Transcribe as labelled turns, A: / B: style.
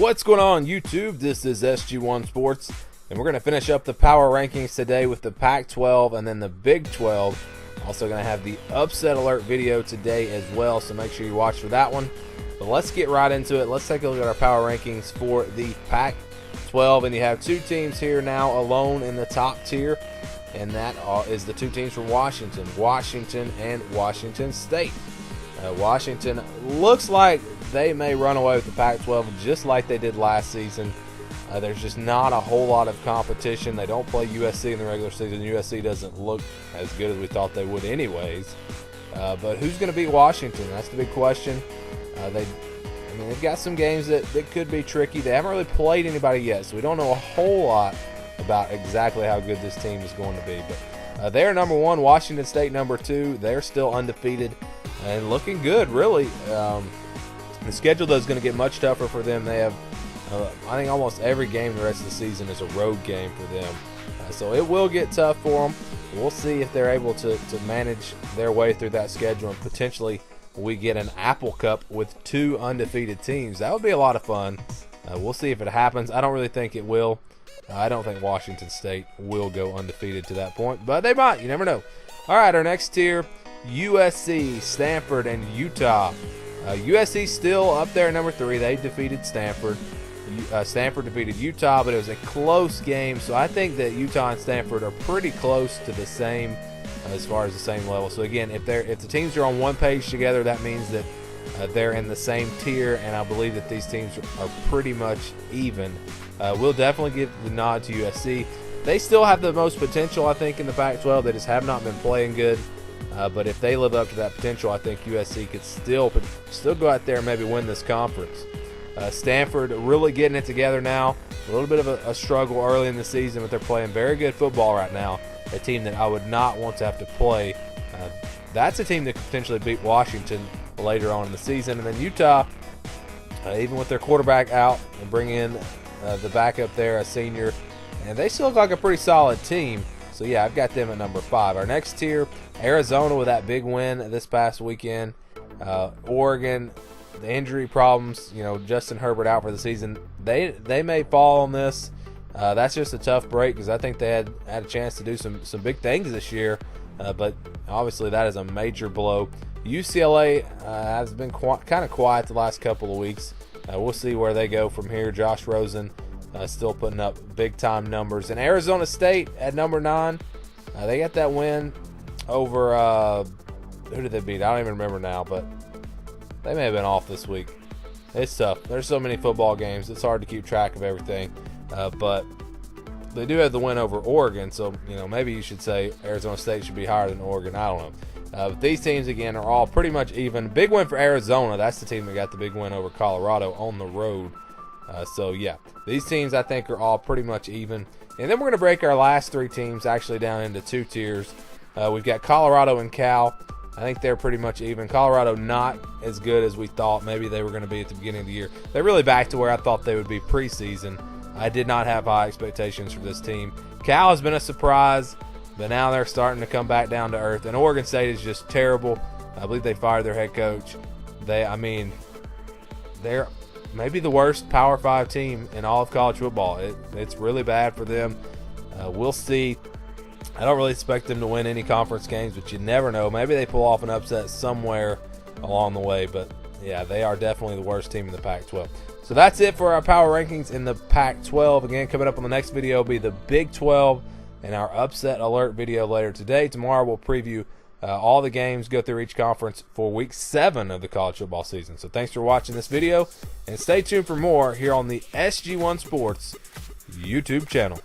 A: What's going on YouTube? This is SG1 Sports, and we're going to finish up the power rankings today with the Pac-12 and then the Big 12. Also going to have the upset alert video today as well, so make sure you watch for that one. But let's get right into it. Let's take a look at our power rankings for the Pac-12, and you have two teams here now alone in the top tier, and that is the two teams from Washington and Washington State. Washington looks like they may run away with the Pac-12 just like they did last season. There's just not a whole lot of competition. They don't play USC in the regular season. USC doesn't look as good as we thought they would anyways. But who's going to beat Washington? That's the big question. They've got some games that could be tricky. They haven't really played anybody yet, so we don't know a whole lot about exactly how good this team is going to be. But they're number one, Washington State number two. They're still undefeated and looking good, really. The schedule, though, is going to get much tougher for them. They have, I think, almost every game the rest of the season is a road game for them. So it will get tough for them. We'll see if they're able to manage their way through that schedule, and potentially we get an Apple Cup with two undefeated teams. That would be a lot of fun. We'll see if it happens. I don't really think it will. I don't think Washington State will go undefeated to that point, but they might. You never know. All right, our next tier, USC, Stanford, and Utah. USC still up there at number 3. They defeated Stanford. Stanford defeated Utah, but it was a close game. So I think that Utah and Stanford are pretty close to the same as far as the same level. So again, if the teams are on one page together, that means that they're in the same tier, and I believe that these teams are pretty much even. We'll definitely give the nod to USC. They still have the most potential, I think, in the Pac-12. They just have not been playing good. But if they live up to that potential, I think USC could still go out there and maybe win this conference. Stanford really getting it together now. A little bit of a struggle early in the season, but they're playing very good football right now. A team that I would not want to have to play. That's a team that could potentially beat Washington later on in the season. And then Utah, even with their quarterback out, and bring in the backup there, a senior, and they still look like a pretty solid team. So yeah, I've got them at number 5. Our next tier, Arizona with that big win this past weekend. Oregon, the injury problems, Justin Herbert out for the season. They may fall on this. That's just a tough break because I think they had a chance to do some big things this year. But obviously that is a major blow. UCLA has been kind of quiet the last couple of weeks. We'll see where they go from here. Josh Rosen still putting up big-time numbers. And Arizona State at number 9, they got that win over, who did they beat? I don't even remember now, but they may have been off this week. It's tough. There's so many football games. It's hard to keep track of everything. But they do have the win over Oregon, so maybe you should say Arizona State should be higher than Oregon. I don't know. But these teams, again, are all pretty much even. Big win for Arizona. That's the team that got the big win over Colorado on the road. So, yeah, these teams, I think, are all pretty much even. And then we're going to break our last 3 teams actually down into 2 tiers. We've got Colorado and Cal. I think they're pretty much even. Colorado not as good as we thought maybe they were going to be at the beginning of the year. They're really back to where I thought they would be preseason. I did not have high expectations for this team. Cal has been a surprise, but now they're starting to come back down to earth. And Oregon State is just terrible. I believe they fired their head coach. They're maybe the worst Power 5 team in all of college football. It's really bad for them. We'll see. I don't really expect them to win any conference games, but you never know. Maybe they pull off an upset somewhere along the way. But, yeah, they are definitely the worst team in the Pac-12. So that's it for our power rankings in the Pac-12. Again, coming up on the next video will be the Big 12 and our upset alert video later today. Tomorrow we'll preview all the games, go through each conference for week 7 of the college football season. So thanks for watching this video, and stay tuned for more here on the SG1 Sports YouTube channel.